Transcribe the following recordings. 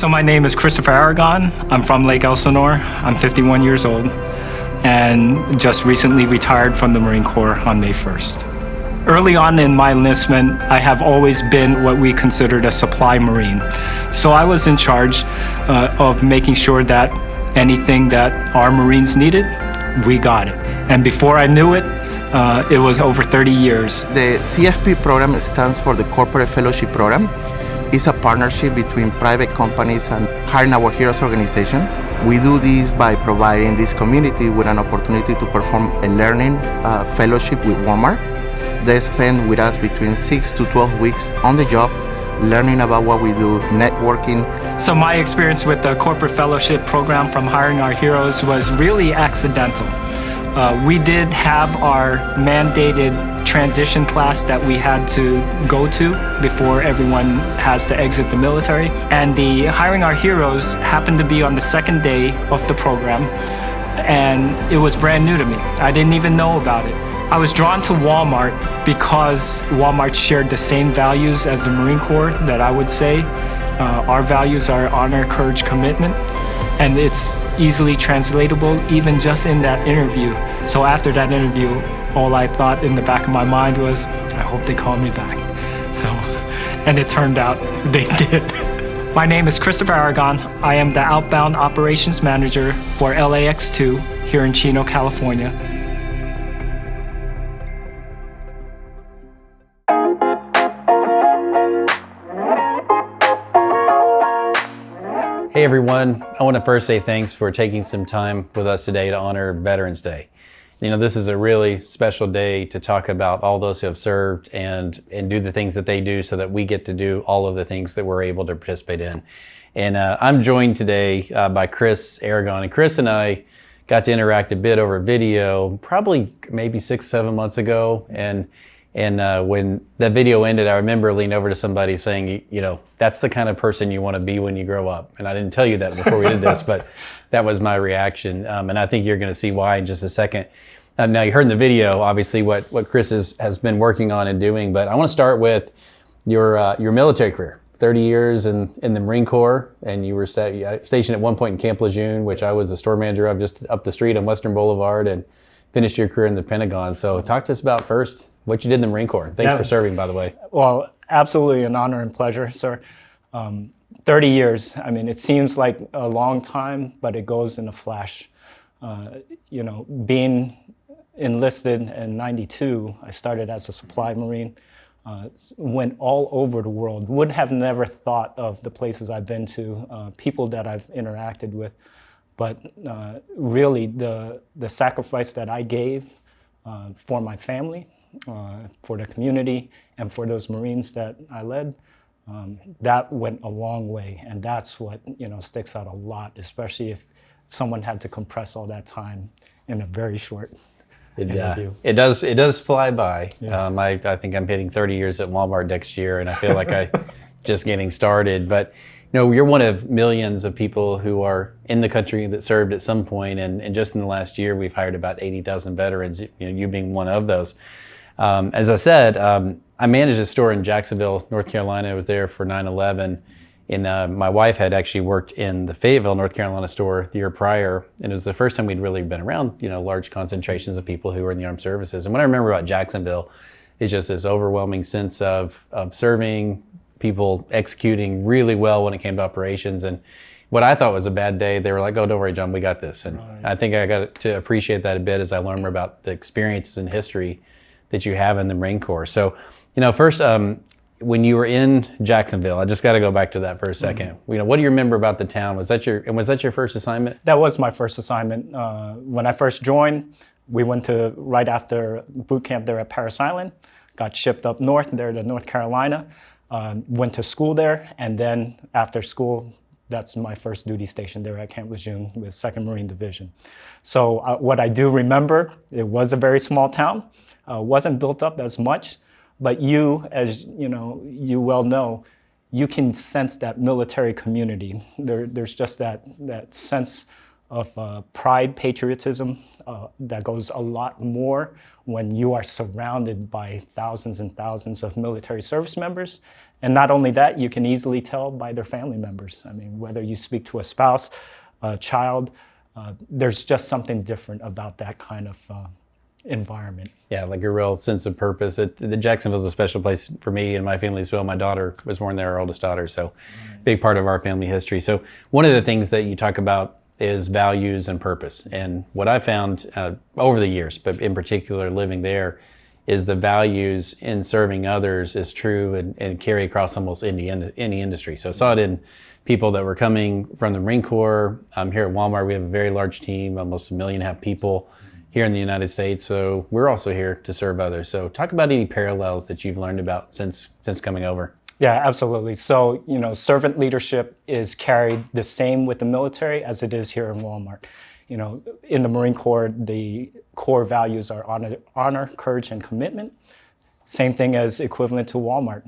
So my name is Christopher Aragon. I'm from Lake Elsinore. I'm 51 years old and just recently retired from the Marine Corps on May 1st. Early on in my enlistment, I have always been what we considered a supply Marine. So I was in charge of making sure that anything that our Marines needed, we got it. And before I knew it, it was over 30 years. The CFP program stands for the Corporate Fellowship Program. It's a partnership between private companies and Hiring Our Heroes organization. We do this by providing this community with an opportunity to perform a learning fellowship with Walmart. They spend with us between 6 to 12 weeks on the job, learning about what we do, networking. So my experience with the Corporate Fellowship Program from Hiring Our Heroes was really accidental. We did have our mandated transition class that we had to go to before everyone has to exit the military. And the Hiring Our Heroes happened to be on the second day of the program, and it was brand new to me. I didn't even know about it. I was drawn to Walmart because Walmart shared the same values as the Marine Corps that I would say. Our values are honor, courage, commitment, and it's easily translatable even just in that interview. So after that interview, all I thought in the back of my mind was, I hope they call me back. So, and it turned out they did. My name is Christopher Aragon. I am the Outbound Operations Manager for LAX2 here in Chino, California. Hey everyone, I want to first say thanks for taking some time with us today to honor Veterans Day. You know, this is a really special day to talk about all those who have served and do the things that they do so that we get to do all of the things that we're able to participate in. And I'm joined today by Chris Aragon. And Chris and I got to interact a bit over video, probably maybe 6-7 months ago. And when that video ended, I remember leaning over to somebody saying, you know, that's the kind of person you want to be when you grow up. And I didn't tell you that before we did this, but that was my reaction. And I think you're going to see why in just a second. Now you heard in the video, obviously, what Chris has been working on and doing, but I want to start with your military career. 30 years in the Marine Corps, and you were stationed at one point in Camp Lejeune, which I was the store manager of just up the street on Western Boulevard, and finished your career in the Pentagon. So talk to us about first what you did in the Marine Corps. Thanks for serving, by the way. Well, absolutely an honor and pleasure, sir. 30 years, I mean, it seems like a long time, but it goes in a flash. You know, being enlisted in '92, I started as a supply Marine, went all over the world. Would have never thought of the places I've been to, people that I've interacted with. But really, the sacrifice that I gave for my family, for the community, and for those Marines that I led, that went a long way. And that's what, you know, sticks out a lot, especially if someone had to compress all that time in a very short interview. It does fly by. Yes. I think I'm hitting 30 years at Walmart next year, and I feel like I just getting started. But you know, you're one of millions of people who are in the country that served at some point, and just in the last year, we've hired about 80,000 veterans, you know, you being one of those. As I said, I managed a store in Jacksonville, North Carolina. I was there for 9/11, and my wife had actually worked in the Fayetteville, North Carolina store the year prior, and it was the first time we'd really been around, you know, large concentrations of people who were in the armed services. And what I remember about Jacksonville is just this overwhelming sense of serving, people executing really well when it came to operations. And what I thought was a bad day, they were like, oh, don't worry, John, we got this. And I think I got to appreciate that a bit as I learned more about the experiences and history that you have in the Marine Corps. So, you know, first, when you were in Jacksonville, I just got to go back to that for a second. Mm-hmm. You know, what do you remember about the town? Was that your first assignment? That was my first assignment. When I first joined, we went to, right after boot camp there at Parris Island, got shipped up north there to North Carolina. Went to school there, and then after school, that's my first duty station there at Camp Lejeune with 2nd Marine Division. So what I do remember, it was a very small town, wasn't built up as much, but you, as you know, you well know, you can sense that military community. There's just that sense of pride, patriotism that goes a lot more when you are surrounded by thousands and thousands of military service members. And not only that, you can easily tell by their family members. I mean, whether you speak to a spouse, a child, there's just something different about that kind of environment. Yeah, like a real sense of purpose. The Jacksonville's a special place for me and my family as well. My daughter was born there, our oldest daughter, so big part of our family history. So one of the things that you talk about is values and purpose. And what I found over the years, but in particular living there, is the values in serving others is true and carry across almost any industry. So I saw it in people that were coming from the Marine Corps. Here at Walmart, we have a very large team, almost 1.5 million people here in the United States. So we're also here to serve others. So talk about any parallels that you've learned about since coming over. Yeah, absolutely. So, servant leadership is carried the same with the military as it is here in Walmart. In the Marine Corps, the core values are honor, courage, and commitment. Same thing as equivalent to Walmart.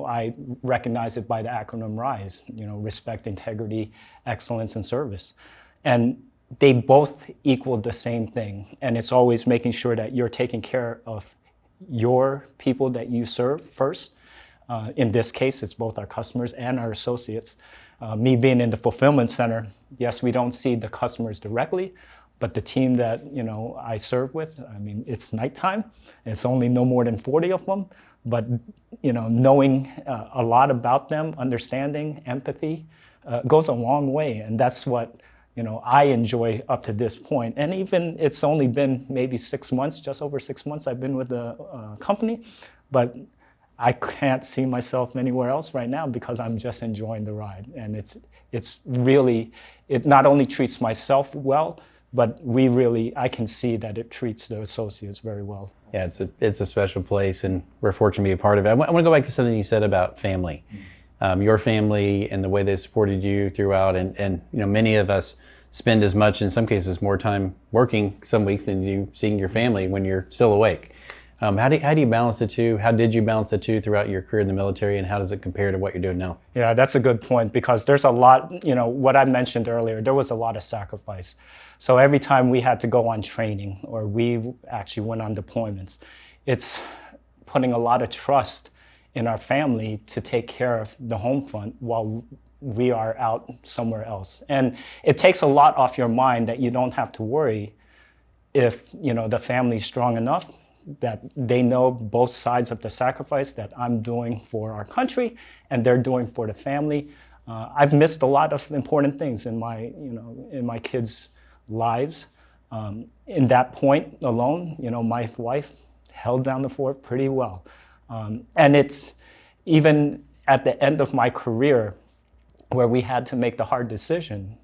I recognize it by the acronym RISE, respect, integrity, excellence, and service. And they both equal the same thing. And it's always making sure that you're taking care of your people that you serve first. In this case, it's both our customers and our associates. Me being in the fulfillment center, yes, we don't see the customers directly, but the team that I serve with, I mean, it's nighttime. It's only no more than 40 of them, but knowing a lot about them, understanding, empathy, goes a long way, and that's what I enjoy up to this point. And even it's only been maybe 6 months, just over 6 months I've been with the company, but I can't see myself anywhere else right now because I'm just enjoying the ride. And it's really, it not only treats myself well, but I can see that it treats the associates very well. Yeah, it's a special place, and we're fortunate to be a part of it. I want to go back to something you said about family. Your family and the way they supported you throughout, and many of us spend as much, in some cases, more time working some weeks than you seeing your family when you're still awake. How do you balance the two? How did you balance the two throughout your career in the military, and how does it compare to what you're doing now? Yeah, that's a good point, because there's a lot, what I mentioned earlier, there was a lot of sacrifice. So every time we had to go on training or we actually went on deployments, it's putting a lot of trust in our family to take care of the home front while we are out somewhere else. And it takes a lot off your mind that you don't have to worry if, the family's strong enough that they know both sides of the sacrifice that I'm doing for our country and they're doing for the family. I've missed a lot of important things in my kids' lives. In that point alone, my wife held down the fort pretty well. And it's even at the end of my career where we had to make the hard decision,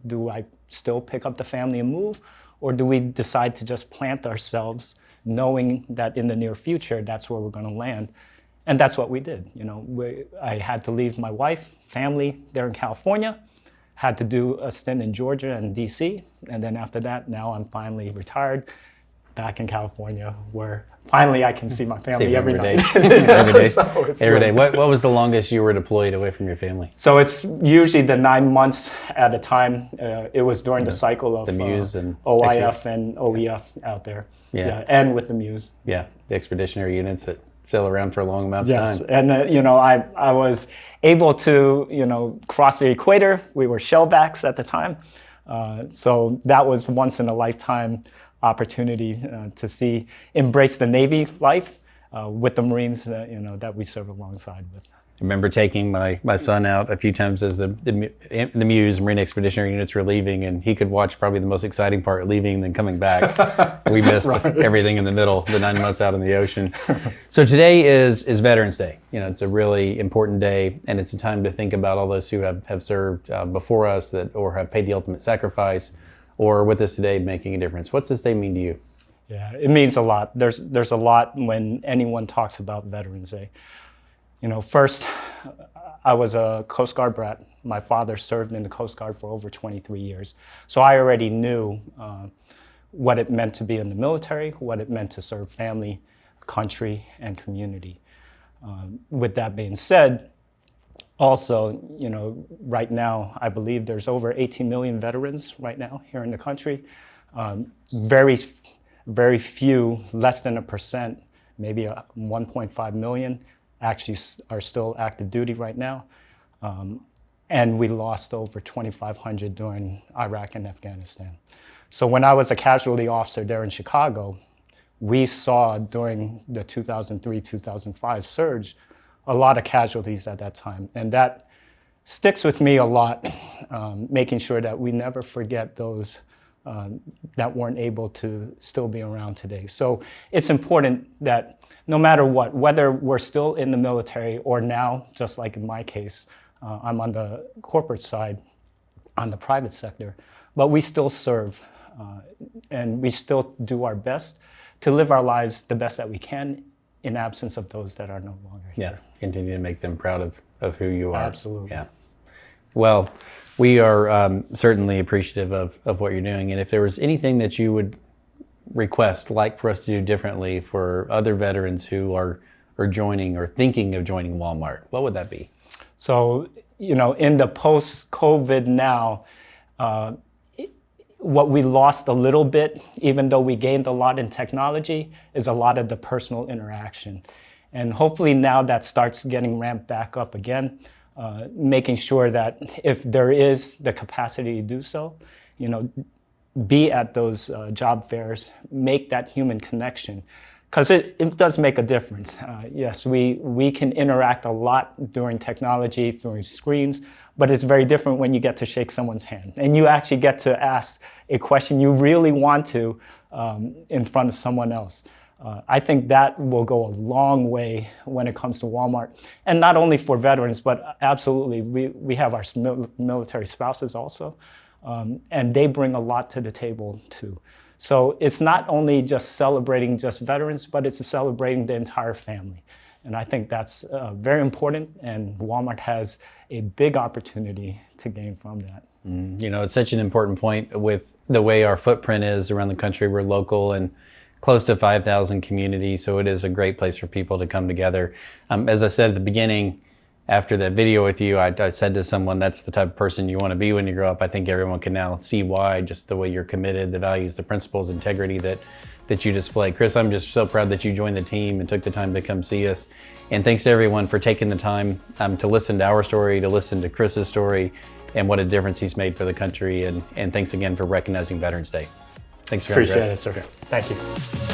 do I still pick up the family and move, or do we decide to just plant ourselves knowing that in the near future, that's where we're going to land? And that's what we did. I had to leave my wife, family there in California, had to do a stint in Georgia and DC. And then after that, now I'm finally retired back in California, where finally I can see my family every night. Every day. So every day. What was the longest you were deployed away from your family? So it's usually the 9 months at a time. It was during the cycle of the Muse and OIF and OEF out there. Yeah, and with the Muse. Yeah, the expeditionary units that sail around for a long amount of yes. time. And I was able to cross the equator. We were shellbacks at the time, so that was once in a lifetime opportunity to embrace the Navy life with the Marines that we serve alongside with. I remember taking my son out a few times as the Muse Marine Expeditionary Units were leaving, and he could watch probably the most exciting part, leaving and then coming back. We missed everything in the middle, the 9 months out in the ocean. So today is Veterans Day. It's a really important day, and it's a time to think about all those who have served before us or have paid the ultimate sacrifice, or with us today making a difference. What's this day mean to you? Yeah, it means a lot. There's a lot when anyone talks about Veterans Day. First, I was a Coast Guard brat. My father served in the Coast Guard for over 23 years. So I already knew what it meant to be in the military, what it meant to serve family, country, and community. With that being said, Also, right now, I believe there's over 18 million veterans right now here in the country. Very, very few, less than 1%, maybe 1.5 million, actually are still active duty right now. And we lost over 2,500 during Iraq and Afghanistan. So when I was a casualty officer there in Chicago, we saw during the 2003-2005 surge a lot of casualties at that time. And that sticks with me a lot, making sure that we never forget those that weren't able to still be around today. So it's important that no matter what, whether we're still in the military or now, just like in my case, I'm on the corporate side, on the private sector, but we still serve and we still do our best to live our lives the best that we can in absence of those that are no longer here. Yeah, continue to make them proud of who you are. Absolutely. Yeah. Well, we are certainly appreciative of what you're doing. And if there was anything that you would request, like for us to do differently for other veterans who are joining or thinking of joining Walmart, what would that be? So, in the post-COVID now, what we lost a little bit, even though we gained a lot in technology, is a lot of the personal interaction. And hopefully now that starts getting ramped back up again, making sure that if there is the capacity to do so, be at those job fairs, make that human connection. Because it does make a difference. Yes, we can interact a lot during technology, during screens, but it's very different when you get to shake someone's hand. And you actually get to ask a question you really want to in front of someone else. I think that will go a long way when it comes to Walmart. And not only for veterans, but absolutely, we have our military spouses also. And they bring a lot to the table too. So it's not only just celebrating just veterans, but it's celebrating the entire family. And I think that's very important, and Walmart has a big opportunity to gain from that. It's such an important point with the way our footprint is around the country. We're local and close to 5,000 communities, so it is a great place for people to come together. As I said at the beginning, after that video with you, I said to someone, that's the type of person you want to be when you grow up. I think everyone can now see why, just the way you're committed, the values, the principles, integrity that you display. Chris, I'm just so proud that you joined the team and took the time to come see us. And thanks to everyone for taking the time to listen to our story, to listen to Chris's story, and what a difference he's made for the country. And thanks again for recognizing Veterans Day. Thanks for coming, Chris. Appreciate it, sir. Thank you.